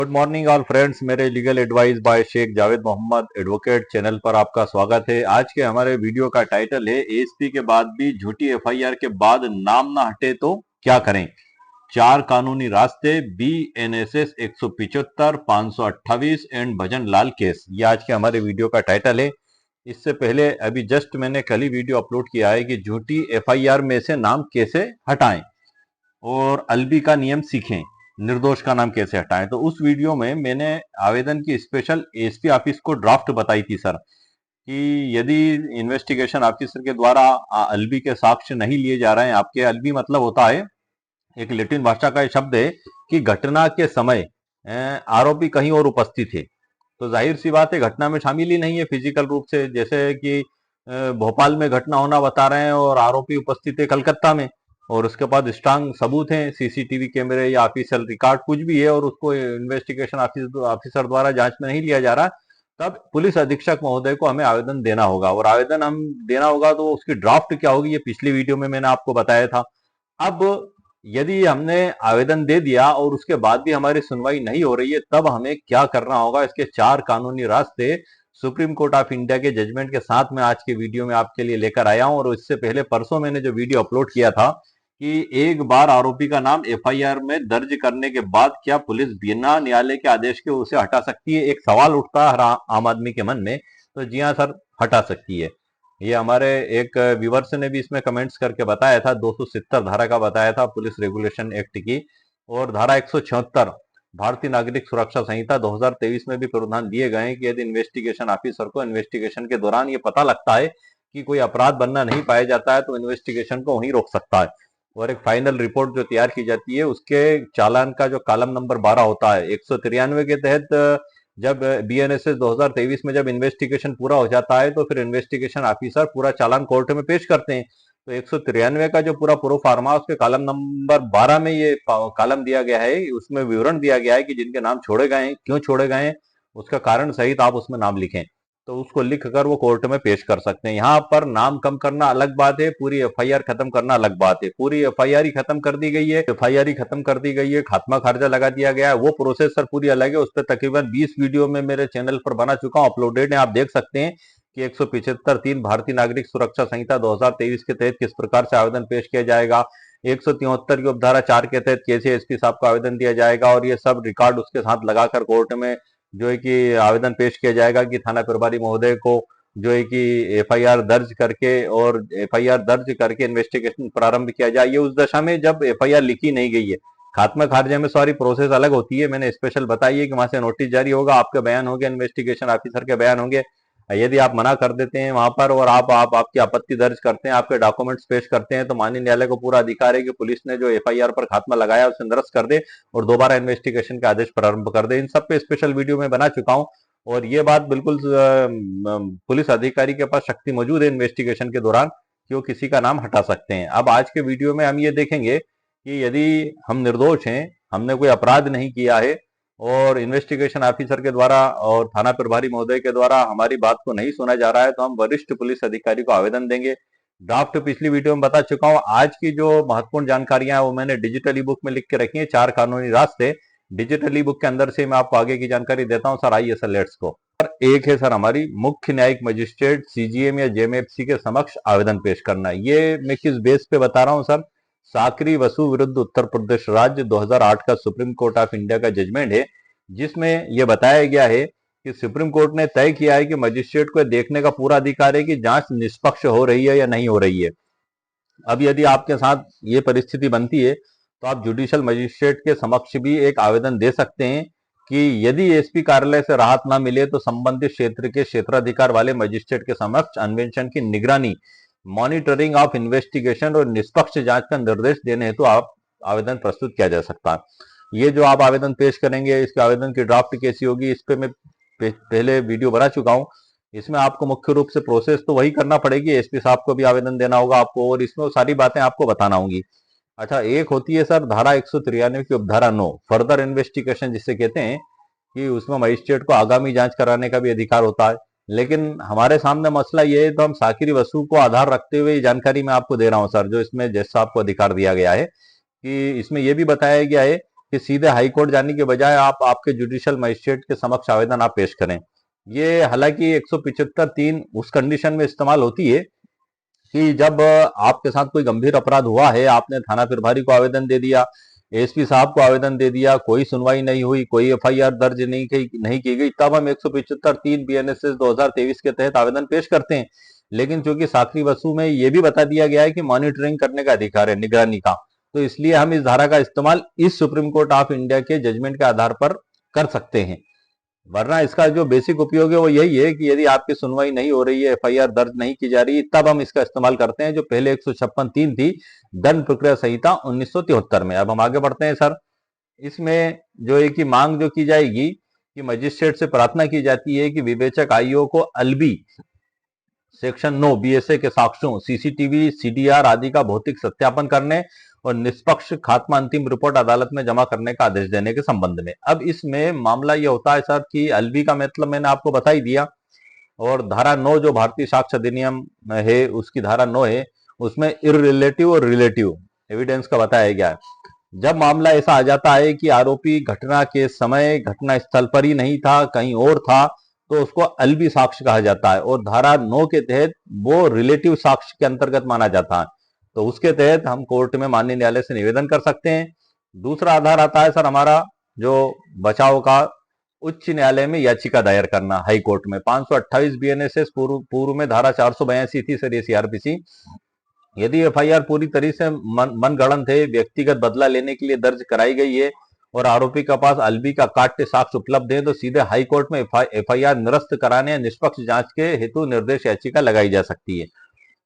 Good morning all friends, मेरे legal advice by Sheikh Javed Mohammad advocate channel पर आपका स्वागत है। आज के हमारे वीडियो का टाइटल है एएसपी के बाद भी झूठी एफआईआर के बाद नाम ना हटे तो क्या करें, चार कानूनी रास्ते, BNSS 175, 528 and bhajan Lal case. ये आज के हमारे वीडियो का टाइटल है। इससे पहले अभी जस्ट मैंने कल ही वीडियो अपलोड किया है कि झूठी एफआईआर में से नाम कैसे हटाएं और अलबी का नियम सीखें, निर्दोष का नाम कैसे हटाएं। तो उस वीडियो में मैंने आवेदन की स्पेशल एसपी ऑफिस को ड्राफ्ट बताई थी सर, कि यदि इन्वेस्टिगेशन ऑफिसर के द्वारा अलबी के साक्ष्य नहीं लिए जा रहे हैं, आपके अलबी मतलब होता है, एक लैटिन भाषा का शब्द है कि घटना के समय आरोपी कहीं और उपस्थित थे, तो जाहिर सी बात है घटना में शामिल ही नहीं है फिजिकल रूप से। जैसे कि भोपाल में घटना होना बता रहे हैं और आरोपी उपस्थित है कलकत्ता में, और उसके बाद स्ट्रांग सबूत हैं, सीसीटीवी कैमरे या ऑफिशियल रिकॉर्ड कुछ भी है, और उसको इन्वेस्टिगेशन ऑफिसर द्वारा जांच में नहीं लिया जा रहा, तब पुलिस अधीक्षक महोदय को हमें आवेदन देना होगा। और आवेदन हम देना होगा तो उसकी ड्राफ्ट क्या होगी, ये पिछली वीडियो में मैंने आपको बताया था। अब यदि हमने आवेदन दे दिया और उसके बाद भी हमारी सुनवाई नहीं हो रही है, तब हमें क्या करना होगा, इसके चार कानूनी रास्ते सुप्रीम कोर्ट ऑफ इंडिया के जजमेंट के साथ में आज के वीडियो में आपके लिए लेकर आया हूं। और इससे पहले परसों मैंने जो वीडियो अपलोड किया था कि एक बार आरोपी का नाम एफआईआर में दर्ज करने के बाद क्या पुलिस बिना न्यायालय के आदेश के उसे हटा सकती है, एक सवाल उठता है हर आम आदमी के मन में। तो जी हाँ सर, हटा सकती है। ये हमारे एक व्यूवर्स ने भी इसमें कमेंट्स करके बताया था, 270 धारा का बताया था पुलिस रेगुलेशन एक्ट की, और धारा 176 भारतीय नागरिक सुरक्षा संहिता 2023 में भी प्रावधान दिए गए हैं कि यदि इन्वेस्टिगेशन ऑफिसर को इन्वेस्टिगेशन के दौरान ये पता लगता है कि कोई अपराध बनना नहीं पाया जाता है, तो इन्वेस्टिगेशन को वहीं रोक सकता है। और एक फाइनल रिपोर्ट जो तैयार की जाती है, उसके चालान का जो कॉलम नंबर 12 होता है 193 के तहत, जब बीएनएसएस 2023 में जब इन्वेस्टिगेशन पूरा हो जाता है, तो फिर इन्वेस्टिगेशन ऑफिसर पूरा चालान कोर्ट में पेश करते हैं। तो 193 का जो पूरा प्रो फार्मा, उसके कॉलम नंबर 12 में ये कॉलम दिया गया है, उसमें विवरण दिया गया है कि जिनके नाम छोड़े गए हैं, क्यों छोड़े गए हैं, उसका कारण सहित आप उसमें नाम लिखें, तो उसको लिख कर वो कोर्ट में पेश कर सकते हैं। यहाँ पर नाम कम करना अलग बात है, पूरी एफआईआर खत्म करना अलग बात है। पूरी एफआईआर ही खत्म कर दी गई है, एफआईआर ही खत्म कर दी गई है, खात्मा खारिजा लगा दिया गया है, वो प्रोसेस सर पूरी अलग है। उस पर तकरीबन 20 वीडियो में मेरे चैनल पर बना चुका हूँ, अपलोडेड है, आप देख सकते हैं कि 175(3) भारतीय नागरिक सुरक्षा संहिता 2023 के तहत किस प्रकार से आवेदन पेश किया जाएगा, 173 की उपधारा 4 के तहत कैसे एसपी साहब को आवेदन दिया जाएगा, और ये सब रिकॉर्ड उसके साथ लगाकर कोर्ट में जो है कि आवेदन पेश किया जाएगा कि थाना प्रभारी महोदय को जो है कि एफआईआर दर्ज करके, और एफआईआर दर्ज करके इन्वेस्टिगेशन प्रारंभ किया जाए। ये उस दशा में जब एफआईआर लिखी नहीं गई है। खात्मा खारिजा में सारी प्रोसेस अलग होती है, मैंने स्पेशल बताई है कि वहां से नोटिस जारी होगा, आपके बयान होंगे, इन्वेस्टिगेशन ऑफिसर के बयान होंगे। यदि आप मना कर देते हैं वहां पर और आप आपकी आपत्ति दर्ज करते हैं, आपके डॉक्यूमेंट्स पेश करते हैं, तो माननीय न्यायालय को पूरा अधिकार है कि पुलिस ने जो एफआईआर पर खात्मा लगाया उसे निरस्त कर दे और दोबारा इन्वेस्टिगेशन का आदेश प्रारंभ कर दे। इन सब पे स्पेशल वीडियो में बना चुका हूं, और ये बात बिल्कुल पुलिस अधिकारी के पास शक्ति मौजूद है इन्वेस्टिगेशन के दौरान कि वो किसी का नाम हटा सकते हैं। अब आज के वीडियो में हम ये देखेंगे कि यदि हम निर्दोष हैं, हमने कोई अपराध नहीं किया है, और इन्वेस्टिगेशन ऑफिसर के द्वारा और थाना प्रभारी महोदय के द्वारा हमारी बात को नहीं सुना जा रहा है, तो हम वरिष्ठ पुलिस अधिकारी को आवेदन देंगे। ड्राफ्ट पिछली वीडियो में बता चुका हूं। आज की जो महत्वपूर्ण जानकारियां हैं वो मैंने डिजिटल ई बुक में लिख के रखी है, चार कानूनी रास्ते। डिजिटल ई बुक के अंदर से मैं आपको आगे की जानकारी देता हूं सर। आइए सर, लेट्स गो। एक है सर हमारी मुख्य न्यायिक मजिस्ट्रेट सीजीएम या जेएमएफसी के समक्ष आवेदन पेश करना। ये मैं किस बेस पे बता रहा हूं सर, साकरी वसु विरुद्ध उत्तर प्रदेश राज्य 2008 का सुप्रीम कोर्ट ऑफ इंडिया का जजमेंट है, जिसमें यह बताया गया है कि सुप्रीम कोर्ट ने तय किया है कि मजिस्ट्रेट को देखने का पूरा अधिकार है कि जांच निष्पक्ष हो रही है या नहीं हो रही है। अब यदि आपके साथ ये परिस्थिति बनती है, तो आप जुडिशियल मजिस्ट्रेट के समक्ष भी एक आवेदन दे सकते हैं कि यदि एसपी कार्यालय से राहत ना मिले, तो संबंधित क्षेत्र के क्षेत्राधिकार वाले मजिस्ट्रेट के समक्ष अन्वेषण की निगरानी, मॉनिटरिंग ऑफ इन्वेस्टिगेशन और निष्पक्ष जांच का निर्देश देने हेतु आप आवेदन प्रस्तुत किया जा सकता है। ये जो आप आवेदन पेश करेंगे, इसके आवेदन की ड्राफ्ट कैसी होगी, इस पे मैं पहले वीडियो बना चुका हूं। इसमें आपको मुख्य रूप से प्रोसेस तो वही करना पड़ेगी, एसपी साहब को भी आवेदन देना होगा आपको, और इसमें सारी बातें आपको बताना होंगी। अच्छा, एक होती है सर धारा 193 की उपधारा 9, फर्दर इन्वेस्टिगेशन जिसे कहते हैं, कि उसमें मजिस्ट्रेट को आगामी जांच कराने का भी अधिकार होता है। लेकिन हमारे सामने मसला ये है, तो हम साकिरी वसू को आधार रखते हुए ये जानकारी मैं आपको दे रहा हूं सर, जो इसमें जज साहब को अधिकार दिया गया है, कि इसमें यह भी बताया गया है कि सीधे हाई कोर्ट जाने के बजाय आप आपके जुडिशियल मजिस्ट्रेट के समक्ष आवेदन आप पेश करें। ये हालांकि 175(3) उस कंडीशन में इस्तेमाल होती है कि जब आपके साथ कोई गंभीर अपराध हुआ है, आपने थाना प्रभारी को आवेदन दे दिया, एसपी साहब को आवेदन दे दिया, कोई सुनवाई नहीं हुई, कोई एफआईआर दर्ज नहीं की गई, तब हम 175(3) बीएनएसएस 2023 के तहत आवेदन पेश करते हैं। लेकिन चूंकि साखरी वसू में यह भी बता दिया गया है कि मॉनिटरिंग करने का अधिकार है, निगरानी का, तो इसलिए हम इस धारा का इस्तेमाल इस सुप्रीम कोर्ट ऑफ इंडिया के जजमेंट के आधार पर कर सकते हैं। वरना इसका जो बेसिक उपयोग है वो यही है कि यदि आपकी सुनवाई नहीं हो रही है, एफआईआर दर्ज नहीं की जा रही है, तब हम इसका इस्तेमाल करते हैं, जो पहले 156(3) थी दंड प्रक्रिया संहिता 1973 में। अब हम आगे बढ़ते हैं सर। इसमें जो है कि मांग जो की जाएगी कि मजिस्ट्रेट से प्रार्थना की जाती है कि विवेचक आईओ को अल्बी सेक्शन 9 बीएसए के साक्ष्यों, सीसीटीवी, सीडीआर आदि का भौतिक सत्यापन करने और निष्पक्ष खात्मा अंतिम रिपोर्ट अदालत में जमा करने का आदेश देने के संबंध में। अब इसमें मामला यह होता है सर कि अल्बी का मतलब मैंने आपको बता ही दिया, और धारा 9 जो भारतीय साक्ष्य अधिनियम है उसकी धारा 9 है, उसमें इररिलेटिव और रिलेटिव एविडेंस का बताया गया है। जब मामला ऐसा आ जाता है कि आरोपी घटना के समय घटना स्थल पर ही नहीं था, कहीं और था, तो उसको अल्बी साक्ष्य कहा जाता है, और धारा 9 के तहत वो रिलेटिव साक्ष्य के अंतर्गत माना जाता है। तो उसके तहत हम कोर्ट में माननीय न्यायालय से निवेदन कर सकते हैं। दूसरा आधार आता है सर हमारा जो बचाव का, उच्च न्यायालय में याचिका दायर करना हाई कोर्ट में। 528 बीएनएसएस पूर्व में धारा 482 थी सर ये सीआरपीसी। यदि एफआईआर पूरी तरह से मनगढ़ंत है, व्यक्तिगत बदला लेने के लिए दर्ज कराई गई है और आरोपी के पास अल्बी का काट्य साक्ष्य उपलब्ध है, तो सीधे हाई कोर्ट में एफआईआर निरस्त कराने या निष्पक्ष जांच के हेतु निर्देश याचिका लगाई जा सकती है।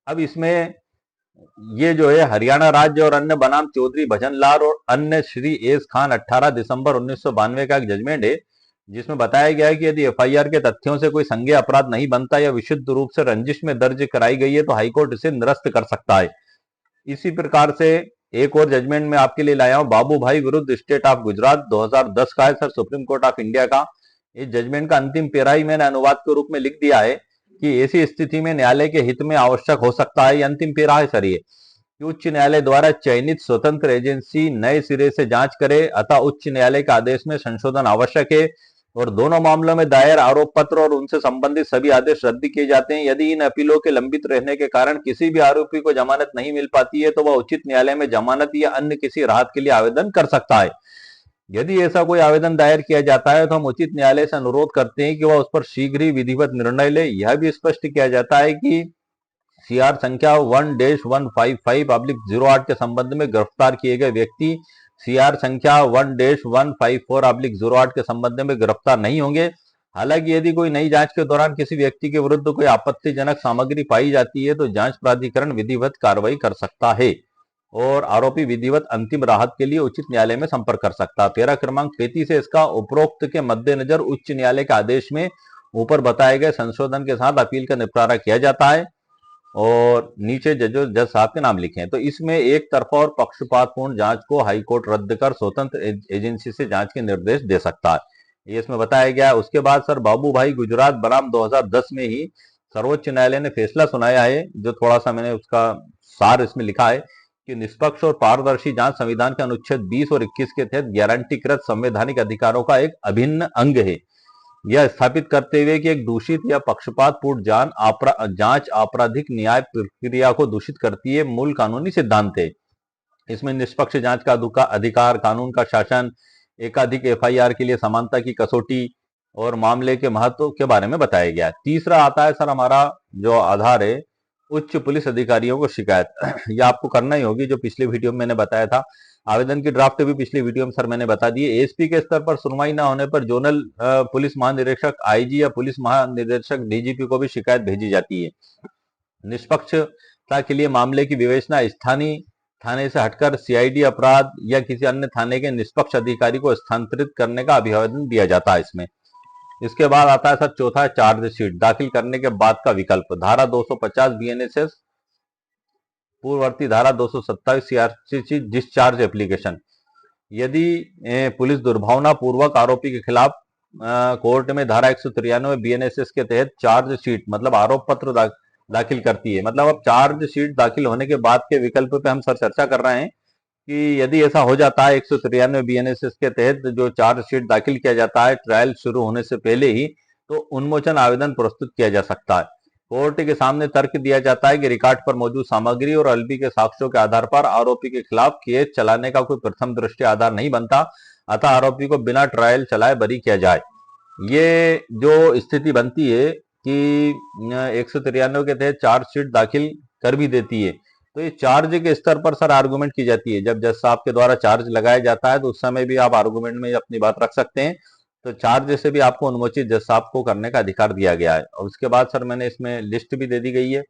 अब इसमें ये जो है हरियाणा राज्य और अन्य बनाम चौधरी भजनलाल और अन्य श्री एस खान 18 दिसंबर 1992 का एक जजमेंट है, जिसमें बताया गया है कि यदि एफआईआर के तथ्यों से कोई संज्ञेय अपराध नहीं बनता या विशुद्ध रूप से रंजिश में दर्ज कराई गई है तो हाईकोर्ट इसे निरस्त कर सकता है। इसी प्रकार से एक और जजमेंट में आपके लिए लाया हूं, बाबू भाई विरुद्ध स्टेट ऑफ गुजरात 2010 का है sir, supreme court of India का। इस जजमेंट का अंतिम पेरा ही मैंने अनुवाद के रूप में लिख दिया है कि ऐसी स्थिति में न्यायालय के हित में आवश्यक हो सकता है, अंतिम पेरा है सर ये, कि उच्च न्यायालय द्वारा चयनित स्वतंत्र एजेंसी नए सिरे से जांच करे, अतः उच्च न्यायालय के आदेश में संशोधन आवश्यक है और दोनों मामलों में दायर आरोप पत्र और उनसे संबंधित सभी आदेश रद्द किए जाते हैं। यदि इन अपीलों के लंबित रहने के कारण किसी भी आरोपी को जमानत नहीं मिल पाती है तो वह उचित न्यायालय में जमानत या अन्य किसी राहत के लिए आवेदन कर सकता है। यदि ऐसा कोई आवेदन दायर किया जाता है तो हम उचित न्यायालय से अनुरोध करते हैं कि वह उस पर शीघ्र ही विधिवत निर्णय ले। यह भी स्पष्ट किया जाता है कि सीआर संख्या 1-155/08 के संबंध में गिरफ्तार किए गए व्यक्ति सीआर संख्या 1-154/08 के संबंध में गिरफ्तार नहीं होंगे। हालांकि यदि कोई नई जांच के दौरान किसी व्यक्ति के विरुद्ध कोई आपत्तिजनक सामग्री पाई जाती है तो जांच प्राधिकरण विधिवत कार्रवाई कर सकता है और आरोपी विधिवत अंतिम राहत के लिए उचित न्यायालय में संपर्क कर सकता है। पेरा क्रमांक 33 है इसका। उपरोक्त के मद्देनजर उच्च न्यायालय के आदेश में ऊपर बताए गए संशोधन के साथ अपील का निपटारा किया जाता है और नीचे जज साहब के नाम लिखे हैं। तो इसमें एक तरफा और पक्षपातपूर्ण जांच को हाईकोर्ट रद्द कर स्वतंत्र एजेंसी से जांच के निर्देश दे सकता है, ये इसमें बताया गया है। उसके बाद सर बाबू भाई गुजरात बनाम 2010 में ही सर्वोच्च न्यायालय ने फैसला सुनाया है, जो थोड़ा सा मैंने उसका सार इसमें लिखा है कि निष्पक्ष और पारदर्शी जांच संविधान के अनुच्छेद 20 और 21 के तहत गारंटीकृत संवैधानिक अधिकारों का एक अभिन्न अंग है। यह स्थापित करते हुए कि एक दूषित या पक्षपातपूर्ण जांच आपराधिक न्याय प्रक्रिया को दूषित करती है, मूल कानूनी सिद्धांत है। इसमें निष्पक्ष जांच का अधिकार, कानून का शासन, एकाधिक एफआईआर के लिए समानता की कसौटी और मामले के महत्व के बारे में बताया गया। तीसरा आता है सर हमारा जो आधार है, उच्च पुलिस अधिकारियों को शिकायत। यह आपको करना ही होगी, जो पिछले वीडियो में मैंने बताया था। आवेदन की ड्राफ्ट भी पिछले वीडियो में सर मैंने बता दी है। एसपी के स्तर पर सुनवाई न होने पर जोनल पुलिस महानिरीक्षक, आईजी या पुलिस महानिदेशक डीजीपी को भी शिकायत भेजी जाती है। निष्पक्षता के लिए मामले की विवेचना स्थानीय थाने से हटकर सीआईडी अपराध या किसी अन्य थाने के निष्पक्ष अधिकारी को स्थानांतरित करने का अभिवादन दिया जाता है इसमें। इसके बाद आता है सर चौथा, चार्जशीट दाखिल करने के बाद का विकल्प। धारा 250 बीएनएसएस पूर्ववर्ती धारा 227 सीआरपीसी डिस्चार्ज एप्लीकेशन। यदि पुलिस दुर्भावना पूर्वक आरोपी के खिलाफ कोर्ट में धारा 193 बीएनएसएस के तहत चार्जशीट मतलब आरोप पत्र दाखिल करती है, मतलब अब चार्जशीट दाखिल होने के बाद के विकल्प पे हम सर चर्चा कर रहे हैं कि यदि ऐसा हो जाता है 193 बीएनएसएस के तहत जो चार्जशीट दाखिल किया जाता है ट्रायल शुरू होने से पहले ही, तो उन्मोचन आवेदन प्रस्तुत किया जा सकता है। कोर्ट के सामने तर्क दिया जाता है कि रिकॉर्ड पर मौजूद सामग्री और एलबी के साक्ष्यों के आधार पर आरोपी के खिलाफ केस चलाने का कोई प्रथम दृष्टि आधार नहीं बनता, अतः आरोपी को बिना ट्रायल चलाए बरी किया जाए। ये जो स्थिति बनती है कि 193 के तहत चार्जशीट दाखिल कर भी देती है, तो ये चार्ज के स्तर पर सर आर्गुमेंट की जाती है। जब जज साहब के द्वारा चार्ज लगाया जाता है तो उस समय भी आप आर्गुमेंट में अपनी बात रख सकते हैं। तो चार्ज से भी आपको अनुमोचित जज साहब को करने का अधिकार दिया गया है। और उसके बाद सर मैंने इसमें लिस्ट भी दे दी गई है,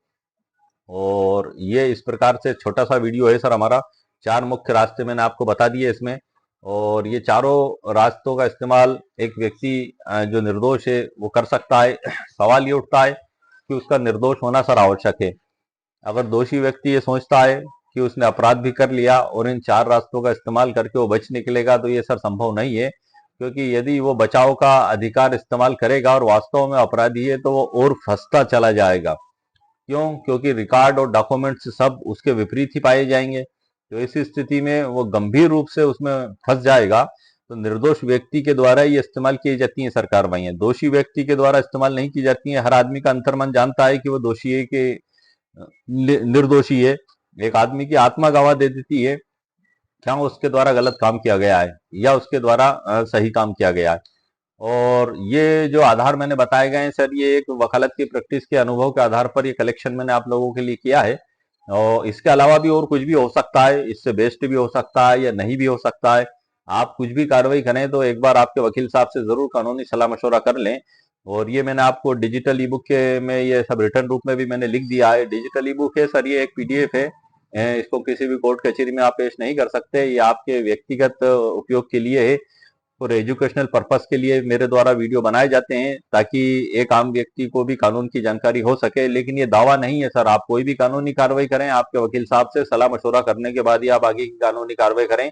और ये इस प्रकार से छोटा सा वीडियो है सर हमारा। 4 मुख्य रास्ते मैंने आपको बता दिए इसमें, और ये चारों रास्तों का इस्तेमाल एक व्यक्ति जो निर्दोष है वो कर सकता है। सवाल ये उठता है कि उसका निर्दोष होना सर आवश्यक है। अगर दोषी व्यक्ति ये सोचता है कि उसने अपराध भी कर लिया और इन 4 रास्तों का इस्तेमाल करके वो बच निकलेगा, तो ये सर संभव नहीं है। क्योंकि यदि वो बचाव का अधिकार इस्तेमाल करेगा और वास्तव में अपराधी है, तो वो और फंसता चला जाएगा। क्यों? क्योंकि रिकॉर्ड और डॉक्यूमेंट्स सब उसके विपरीत ही पाए जाएंगे। तो इस स्थिति में वो गंभीर रूप से उसमें फंस जाएगा। तो निर्दोष व्यक्ति के द्वारा ये इस्तेमाल की जाती है सर कार्रवाइयां, दोषी व्यक्ति के द्वारा इस्तेमाल नहीं की जाती है। हर आदमी का अंतर्मन जानता है कि वो दोषी है कि निर्दोषी है। एक आदमी की आत्मा गवाह दे देती है क्या उसके द्वारा गलत काम किया गया है या उसके द्वारा सही काम किया गया है। और ये जो आधार मैंने बताए गए हैं सर, ये एक वकालत की प्रैक्टिस के अनुभव के आधार पर ये कलेक्शन मैंने आप लोगों के लिए किया है। और इसके अलावा भी और कुछ भी हो सकता है, इससे बेस्ट भी हो सकता है या नहीं भी हो सकता है। आप कुछ भी कार्रवाई करें तो एक बार आपके वकील साहब से जरूर कानूनी सलाह मशवरा कर लें। और ये मैंने आपको डिजिटल ई बुक के में ये सब रिटर्न रूप में भी मैंने लिख दिया है। डिजिटल ई बुक है सर, ये एक पीडीएफ है। इसको किसी भी कोर्ट कचहरी में आप पेश नहीं कर सकते, ये आपके व्यक्तिगत उपयोग के लिए है और एजुकेशनल पर्पस के लिए मेरे द्वारा वीडियो बनाए जाते हैं, ताकि एक आम व्यक्ति को भी कानून की जानकारी हो सके। लेकिन ये दावा नहीं है सर, आप कोई भी कानूनी कार्रवाई करें आपके वकील साहब से सलाह मशवरा करने के बाद ही आप आगे की कानूनी कार्रवाई करें,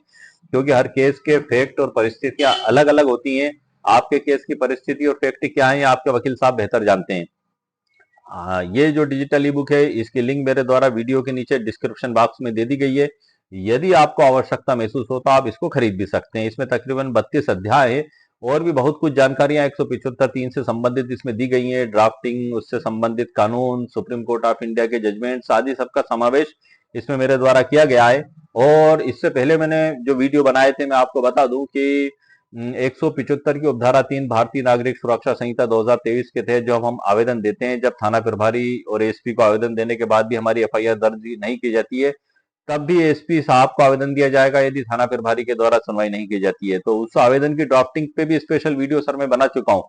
क्योंकि हर केस के फैक्ट और परिस्थितियां अलग अलग होती हैं। आपके केस की परिस्थिति और फैक्ट क्या है आपके वकील साहब बेहतर जानते हैं। ये जो डिजिटल ई बुक है इसकी लिंक मेरे द्वारा वीडियो के नीचे डिस्क्रिप्शन बॉक्स में दे दी गई है। यदि आपको आवश्यकता महसूस हो तो आप इसको खरीद भी सकते हैं। इसमें तकरीबन 32 अध्याय है और भी बहुत कुछ जानकारियां 175(3) से संबंधित इसमें दी गई हैं। ड्राफ्टिंग, उससे संबंधित कानून, सुप्रीम कोर्ट ऑफ इंडिया के जजमेंट्स आदि सबका समावेश इसमें मेरे द्वारा किया गया है। और इससे पहले मैंने जो वीडियो बनाए थे मैं आपको बता दूं कि 175 की उपधारा 3 भारतीय नागरिक सुरक्षा संहिता 2023 के तहत जब हम आवेदन देते हैं, जब थाना प्रभारी और एसपी को आवेदन देने के बाद भी हमारी एफआईआर दर्ज नहीं की जाती है, तब भी एसपी साहब को आवेदन दिया जाएगा यदि थाना प्रभारी के द्वारा सुनवाई नहीं की जाती है। तो उस आवेदन की ड्राफ्टिंग पे भी स्पेशल वीडियो सर मैं बना चुका हूँ।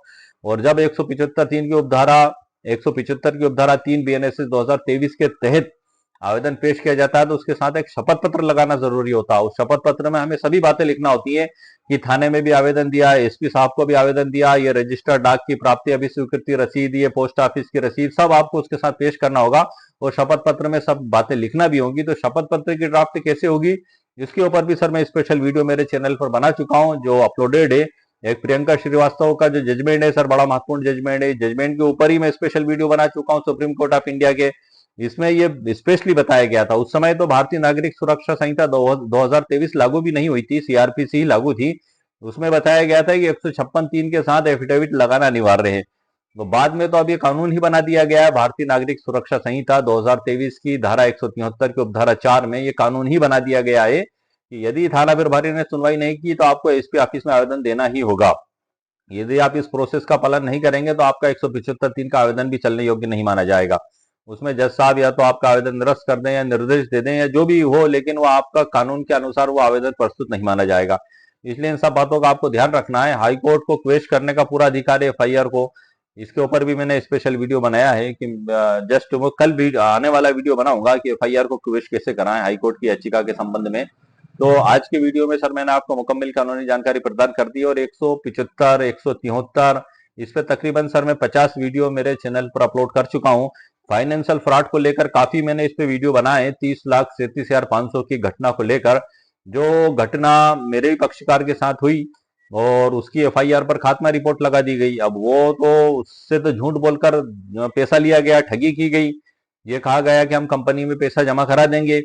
और जब 175 की उपधारा 3 बीएनएसएस 2023 के तहत आवेदन पेश किया जाता है तो उसके साथ एक शपथ पत्र लगाना जरूरी होता है। उस शपथ पत्र में हमें सभी बातें लिखना होती है कि थाने में भी आवेदन दिया, एसपी साहब को भी आवेदन दिया, ये रजिस्टर्ड डाक की प्राप्ति अभी स्वीकृति रसीद, ये पोस्ट ऑफिस की रसीद, सब आपको उसके साथ पेश करना होगा। और शपथ पत्र में सब बातें लिखना भी होंगी। तो शपथ पत्र की ड्राफ्ट कैसे होगी इसके ऊपर भी सर मैं स्पेशल वीडियो मेरे चैनल पर बना चुका हूं जो अपलोडेड है। एक प्रियंका श्रीवास्तव का जो जजमेंट है सर, बड़ा महत्वपूर्ण जजमेंट है। जजमेंट के ऊपर ही मैं स्पेशल वीडियो बना चुका हूं सुप्रीम कोर्ट ऑफ इंडिया के। इसमें ये स्पेशली बताया गया था, उस समय तो भारतीय नागरिक सुरक्षा संहिता 2023 लागू भी नहीं हुई थी, सीआरपीसी ही लागू थी। उसमें बताया गया था कि 156(3) के साथ एफिडेविट लगाना अनिवार्य है। तो बाद में तो अब ये कानून ही बना दिया गया है। भारतीय नागरिक सुरक्षा संहिता 2023 की धारा 173 की उपधारा 4 में ये कानून ही बना दिया गया है कि यदि थाना प्रभारी ने सुनवाई नहीं की तो आपको एसपी ऑफिस में आवेदन देना ही होगा। यदि आप इस प्रोसेस का पालन नहीं करेंगे तो आपका 175(3) का आवेदन भी चलने योग्य नहीं माना जाएगा। उसमें जज साहब या तो आपका आवेदन निरस्त कर दें या निर्देश दे दें या जो भी हो, लेकिन वो आपका कानून के अनुसार वो आवेदन प्रस्तुत नहीं माना जाएगा। इसलिए इन सब बातों का आपको ध्यान रखना है। हाई कोर्ट को क्वेश करने का पूरा अधिकार है एफआईआर को। इसके ऊपर भी मैंने स्पेशल वीडियो बनाया है कि जस्ट वो कल भी आने वाला वीडियो बनाऊंगा कि एफआईआर को क्वेश कैसे कराएं हाई कोर्ट की याचिका के संबंध में। तो आज के वीडियो में सर मैंने आपको मुकम्मल कानूनी जानकारी प्रदान कर दी। और 175, 173 इस पे तकरीबन सर मैं 50 वीडियो मेरे चैनल पर अपलोड कर चुका हूँ। फाइनेंशियल फ्रॉड को लेकर काफी मैंने इस पे वीडियो बनाए। 30,37,500 की घटना को लेकर, जो घटना मेरे ही पक्षकार के साथ हुई और उसकी एफआईआर पर खात्मा रिपोर्ट लगा दी गई। अब वो तो उससे तो झूठ बोलकर पैसा लिया गया, ठगी की गई। ये कहा गया कि हम कंपनी में पैसा जमा करा देंगे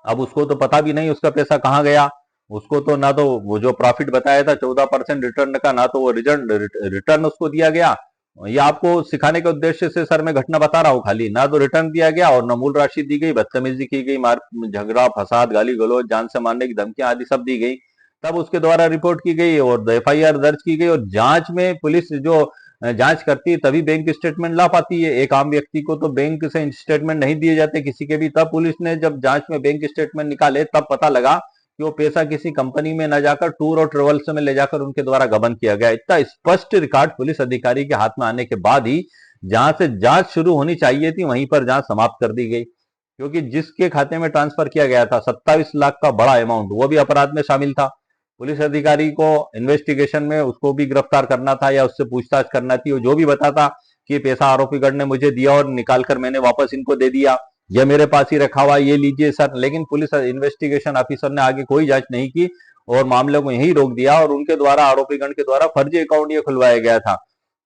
अब उसको तो पता भी नहीं उसका पैसा कहाँ गया। उसको तो ना तो वो जो प्रॉफिट बताया था 14% रिटर्न का, ना तो वो रिटर्न रिटर्न उसको दिया गया। ये आपको सिखाने के उद्देश्य से सर मैं घटना बता रहा हूँ खाली, ना तो रिटर्न दिया गया और न मूल राशि दी गई, बदतमीजी की गई, मार झगड़ा फसाद गाली गलौज जान से मारने की धमकियां आदि सब दी गई। तब उसके द्वारा रिपोर्ट की गई और एफआईआर दर्ज की गई, और जांच में पुलिस जो जांच करती है तभी बैंक स्टेटमेंट ला पाती है। एक आम व्यक्ति को तो बैंक से स्टेटमेंट नहीं दिए जाते किसी के भी। तब पुलिस ने जब जांच में बैंक स्टेटमेंट निकाले तब पता लगा कि वो पैसा किसी कंपनी में न जाकर टूर और ट्रेवल्स में ले जाकर उनके द्वारा गबन किया गया। इतना स्पष्ट रिकॉर्ड पुलिस अधिकारी के हाथ में आने के बाद ही जहां से जांच शुरू होनी चाहिए थी वहीं पर जांच समाप्त कर दी गई, क्योंकि जिसके खाते में ट्रांसफर किया गया था 27 लाख का बड़ा अमाउंट, वो भी अपराध में शामिल था। पुलिस अधिकारी को इन्वेस्टिगेशन में उसको भी गिरफ्तार करना था या उससे पूछताछ करना थी। वो जो भी बताता कि पैसा आरोपीगण ने मुझे दिया और निकाल कर मैंने वापस इनको दे दिया, यह मेरे पास ही रखा हुआ, ये लीजिए सर। लेकिन पुलिस इन्वेस्टिगेशन ऑफिसर ने आगे कोई जांच नहीं की और मामले को यहीं रोक दिया और उनके द्वारा आरोपीगण के द्वारा फर्जी अकाउंट ये खुलवाया गया था,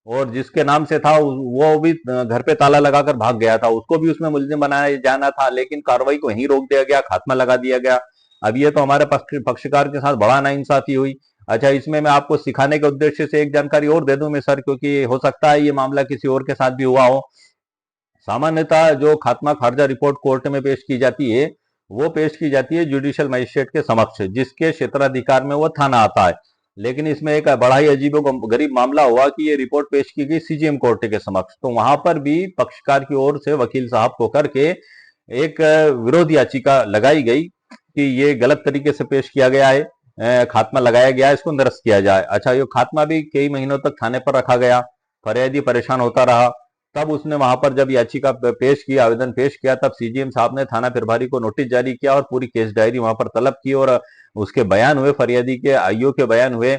और जिसके नाम से था वो भी घर पे ताला लगाकर भाग गया था, उसको भी उसमें मुलजिम बनाया जाना था। लेकिन कार्रवाई को यहीं रोक दिया गया, खात्मा लगा दिया गया। अब ये तो हमारे पक्षकार के साथ बड़ा नाइंसाफी हुई। अच्छा, इसमें मैं आपको सिखाने के उद्देश्य से एक जानकारी और दे दूं मैं सर, क्योंकि हो सकता है ये मामला किसी और के साथ भी हुआ हो। सामान्यतः जो खात्मा खारजा रिपोर्ट कोर्ट में पेश की जाती है वो पेश की जाती है जुडिशियल मजिस्ट्रेट के समक्ष, जिसके क्षेत्राधिकार में वो थाना आता है। लेकिन इसमें एक बड़ा ही अजीबो गरीब मामला हुआ कि ये रिपोर्ट पेश की गई सीजीएम कोर्ट के समक्ष। तो वहां पर भी पक्षकार की ओर से वकील साहब को करके एक विरोध याचिका लगाई गई कि ये गलत तरीके से पेश किया गया है, खात्मा लगाया गया है, इसको निरस्त किया जाए। अच्छा, ये खात्मा भी कई महीनों तक थाने पर रखा गया, फरियादी परेशान होता रहा। तब उसने वहां पर जब याचिका पेश की, आवेदन पेश किया, तब सीजीएम साहब ने थाना प्रभारी को नोटिस जारी किया और पूरी केस डायरी वहां पर तलब की और उसके बयान हुए, फरियादी के आईओ के बयान हुए।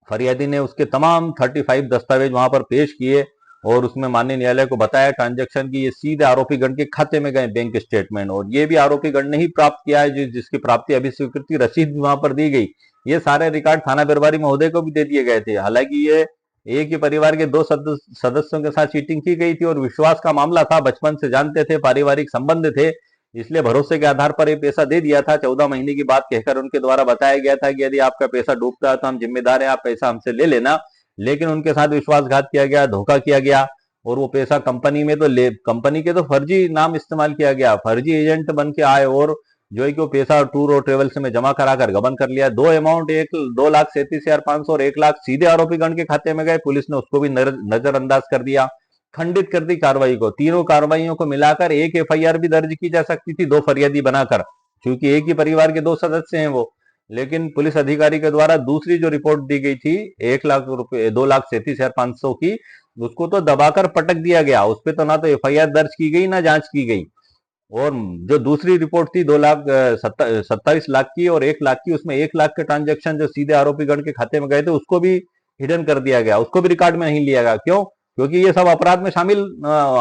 फरियादी ने उसके तमाम 35 दस्तावेज वहां पर पेश किए और उसमें माननीय न्यायालय को बताया ट्रांजैक्शन की ये सीधे आरोपीगण के खाते में गए बैंक स्टेटमेंट, और ये भी आरोपीगण ने ही प्राप्त किया है, जिसकी प्राप्ति अभी स्वीकृति रसीद भी वहां पर दी गई। ये सारे रिकॉर्ड थाना प्रभारी महोदय को भी दे दिए गए थे। हालांकि ये एक ही परिवार के दो सदस्यों के साथ चीटिंग की गई थी और विश्वास का मामला था, बचपन से जानते थे, पारिवारिक संबंध थे, इसलिए भरोसे के आधार पर ये पैसा दे दिया था। 14 महीने की बात कहकर उनके द्वारा बताया गया था कि यदि आपका पैसा डूबता है तो हम जिम्मेदार हैं, आप पैसा हमसे ले लेना। लेकिन उनके साथ विश्वासघात किया गया, धोखा किया गया और वो पैसा कंपनी में तो कंपनी के तो फर्जी नाम इस्तेमाल किया गया, फर्जी एजेंट बन के आए और जो है कि वो पैसा टूर और ट्रेवल्स में जमा कराकर गबन कर लिया। दो अमाउंट, 2,37,500 और 1 लाख सीधे आरोपीगण के खाते में गए। पुलिस ने उसको भी नजरअंदाज कर दिया, खंडित कर दी कार्रवाई को। तीनों कार्रवाइयों को मिलाकर एक एफआईआर भी दर्ज की जा सकती थी, 2 फरियादी बनाकर, क्योंकि एक ही परिवार के 2 सदस्य हैं वो। लेकिन पुलिस अधिकारी के द्वारा दूसरी जो रिपोर्ट दी गई थी 1 लाख रुपए 2,37,500 की, उसको तो दबाकर पटक दिया गया। उस पर तो ना तो एफआईआर दर्ज की गई ना जांच की गई। और जो दूसरी रिपोर्ट थी 2,27,00,000 की और 1 लाख की, उसमें 1 लाख के ट्रांजेक्शन जो सीधे आरोपीगण के खाते में गए थे उसको भी हिडन कर दिया गया, उसको भी रिकॉर्ड में नहीं लिया गया। क्यों? क्योंकि ये सब अपराध में शामिल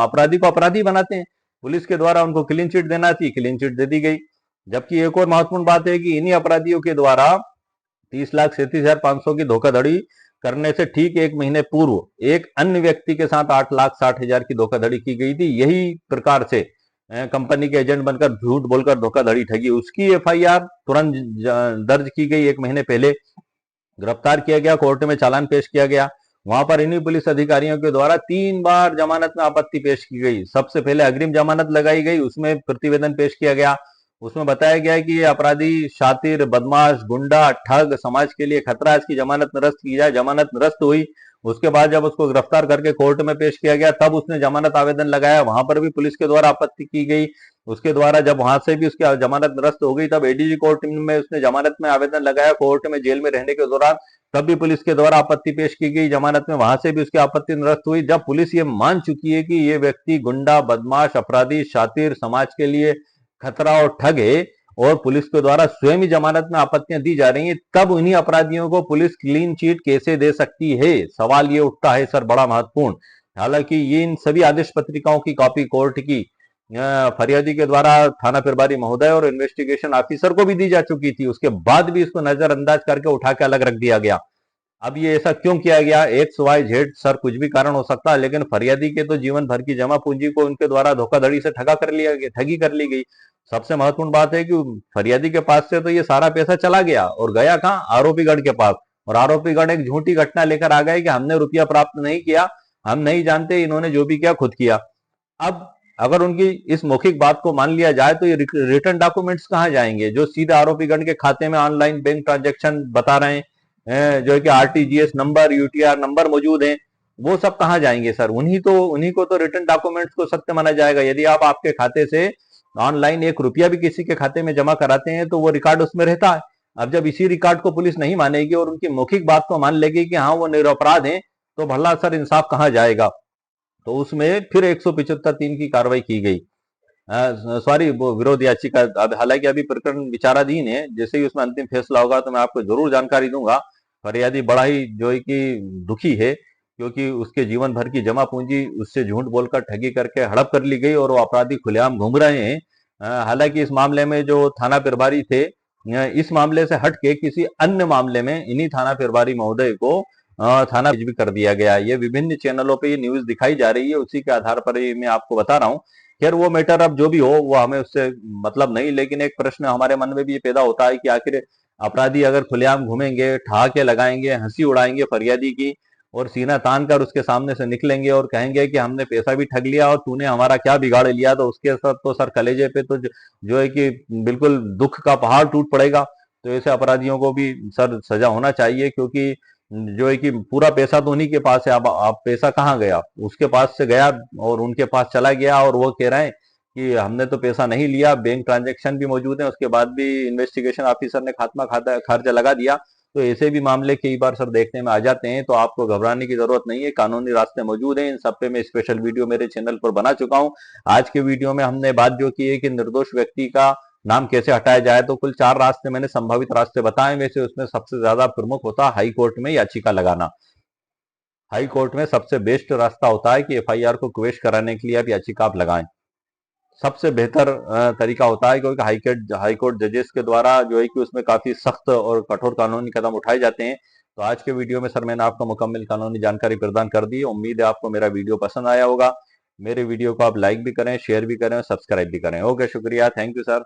अपराधी को अपराधी बनाते हैं। पुलिस के द्वारा उनको क्लीन चिट देना थी, क्लीन चिट दे दी गई। जबकि एक और महत्वपूर्ण बात है कि इन्हीं अपराधियों के द्वारा 30,37,500 की धोखाधड़ी करने से ठीक 1 महीने पूर्व एक अन्य व्यक्ति के साथ 8,60,000 की धोखाधड़ी की गई थी। यही प्रकार से कंपनी के एजेंट बनकर झूठ बोलकर धोखाधड़ी ठगी, उसकी एफआईआर तुरंत दर्ज की गई 1 महीने पहले। गिरफ्तार किया गया, कोर्ट में चालान पेश किया गया। वहां पर इन्हीं पुलिस अधिकारियों के द्वारा 3 बार जमानत में आपत्ति पेश की गई। सबसे पहले अग्रिम जमानत लगाई गई, उसमें प्रतिवेदन पेश किया गया। उसमें बताया गया कि ये अपराधी शातिर, बदमाश, गुंडा, ठग, समाज के लिए खतरा, इसकी जमानत निरस्त की जाए। जमानत निरस्त हुई। उसके बाद जब उसको गिरफ्तार करके कोर्ट में पेश किया गया तब उसने जमानत आवेदन लगाया, वहां पर भी पुलिस के द्वारा आपत्ति की गई। उसके द्वारा जब वहां से भी उसकी जमानत निरस्त हो गई तब एडीजी कोर्ट में उसने जमानत में आवेदन लगाया, कोर्ट में जेल में रहने के दौरान, तब भी पुलिस के द्वारा आपत्ति पेश की गई जमानत में, वहां से भी उसकी आपत्ति निरस्त हुई। जब पुलिस ये मान चुकी है कि ये व्यक्ति गुंडा, बदमाश, अपराधी, शातिर, समाज के लिए खतरा और ठग है और पुलिस के द्वारा स्वयं ही जमानत में आपत्तियां दी जा रही हैं, तब उन्हीं अपराधियों को पुलिस क्लीन चिट कैसे दे सकती है? सवाल ये उठता है सर, बड़ा महत्वपूर्ण। हालांकि ये इन सभी आदेश पत्रिकाओं की कॉपी कोर्ट की फरियादी के द्वारा थाना प्रभारी महोदय और इन्वेस्टिगेशन ऑफिसर को भी दी जा चुकी थी, उसके बाद भी इसको नजरअंदाज करके उठा के अलग रख दिया गया। अब ये ऐसा क्यों किया गया, एक्स वाई जेड सर कुछ भी कारण हो सकता है, लेकिन फरियादी के तो जीवन भर की जमा पूंजी को उनके द्वारा धोखाधड़ी से ठगा कर लिया गया, ठगी कर ली गई। सबसे महत्वपूर्ण बात है कि फरियादी के पास से तो ये सारा पैसा चला गया और गया कहाँ, आरोपीगढ़ के पास। और आरोपीगढ़ एक झूठी घटना लेकर आ गए कि हमने रुपया प्राप्त नहीं किया, हम नहीं जानते, इन्होंने जो भी किया खुद किया। अब अगर उनकी इस मौखिक बात को मान लिया जाए तो ये रिटर्न डॉक्यूमेंट्स कहाँ जाएंगे, जो सीधे आरोपीगण के खाते में ऑनलाइन बैंक ट्रांजैक्शन बता रहे हैं, जो है कि आरटीजीएस नंबर, यूटीआर नंबर मौजूद हैं, वो सब कहाँ जाएंगे सर? उन्हीं को तो रिटर्न डॉक्यूमेंट्स को सत्य माना जाएगा। यदि आप आपके खाते से ऑनलाइन एक रुपया भी किसी के खाते में जमा कराते हैं तो वो रिकॉर्ड उसमें रहता है। अब जब इसी रिकॉर्ड को पुलिस नहीं मानेगी और उनकी मौखिक बात को मान लेगी कि हाँ वो निरपराध हैं, तो भला सर इंसाफ कहाँ जाएगा? तो उसमें फिर 175(3) की कार्रवाई की गई। सॉरी, वो विरोध याचिका, अब हालांकि अभी प्रकरण विचाराधीन है, जैसे ही उसमें अंतिम फैसला होगा तो मैं आपको जरूर जानकारी दूंगा। फरियादी बड़ा ही जो है कि दुखी है, क्योंकि उसके जीवन भर की जमा पूंजी उससे झूठ बोलकर ठगी करके हड़प कर ली गई और वो अपराधी खुलेआम घूम रहे हैं। हालांकि इस मामले में जो थाना प्रभारी थे, इस मामले से हट के किसी अन्य मामले में इन्हीं थाना प्रभारी महोदय को थाना भी कर दिया गया है। ये विभिन्न चैनलों पे ये न्यूज दिखाई जा रही है, उसी के आधार पर ये मैं आपको बता रहा हूँ। खैर वो मैटर अब जो भी हो, वो हमें उससे मतलब नहीं, लेकिन एक प्रश्न हमारे मन में भी ये पैदा होता है कि आखिर अपराधी अगर खुलेआम घूमेंगे, ठहाके लगाएंगे, हंसी उड़ाएंगे फरियादी की और सीना तान कर उसके सामने से निकलेंगे और कहेंगे कि हमने पैसा भी ठग लिया और तूने हमारा क्या बिगाड़ लिया, तो उसके साथ तो सर कलेजे पे तो जो है कि बिल्कुल दुख का पहाड़ टूट पड़ेगा। तो ऐसे अपराधियों को भी सर सजा होना चाहिए, क्योंकि जो है कि पूरा पैसा तो उन्हीं के पास है। अब आप पैसा कहाँ गया, उसके पास से गया और उनके पास चला गया और वो कह रहे हैं कि हमने तो पैसा नहीं लिया, बैंक ट्रांजैक्शन भी मौजूद है, उसके बाद भी इन्वेस्टिगेशन ऑफिसर ने खात्मा खाता खर्च लगा दिया। तो ऐसे भी मामले कई बार सर देखने में आ जाते हैं, तो आपको घबराने की जरूरत नहीं है, कानूनी रास्ते मौजूद हैं। इन सब पे मैं स्पेशल वीडियो मेरे चैनल पर बना चुका हूँ। आज के वीडियो में हमने बात जो की है कि निर्दोष व्यक्ति का नाम कैसे हटाया जाए, तो कुल 4 रास्ते मैंने संभावित रास्ते बताए, में से उसमें सबसे ज्यादा प्रमुख होता है हाई कोर्ट में याचिका लगाना। हाई कोर्ट में सबसे बेस्ट रास्ता होता है कि एफआईआर को क्वेश कराने के लिए आप याचिका आप लगाएं। सबसे बेहतर तरीका होता है, क्योंकि हाई कोर्ट जजेस के द्वारा जो है कि उसमें काफी सख्त और कठोर कानूनी कदम उठाए जाते हैं। तो आज के वीडियो में सर मैंने आपको मुकम्मल कानूनी जानकारी प्रदान कर दी। उम्मीद है आपको मेरा वीडियो पसंद आया होगा। मेरे वीडियो को आप लाइक भी करें, शेयर भी करें, सब्सक्राइब भी करें। ओके, शुक्रिया, थैंक यू सर।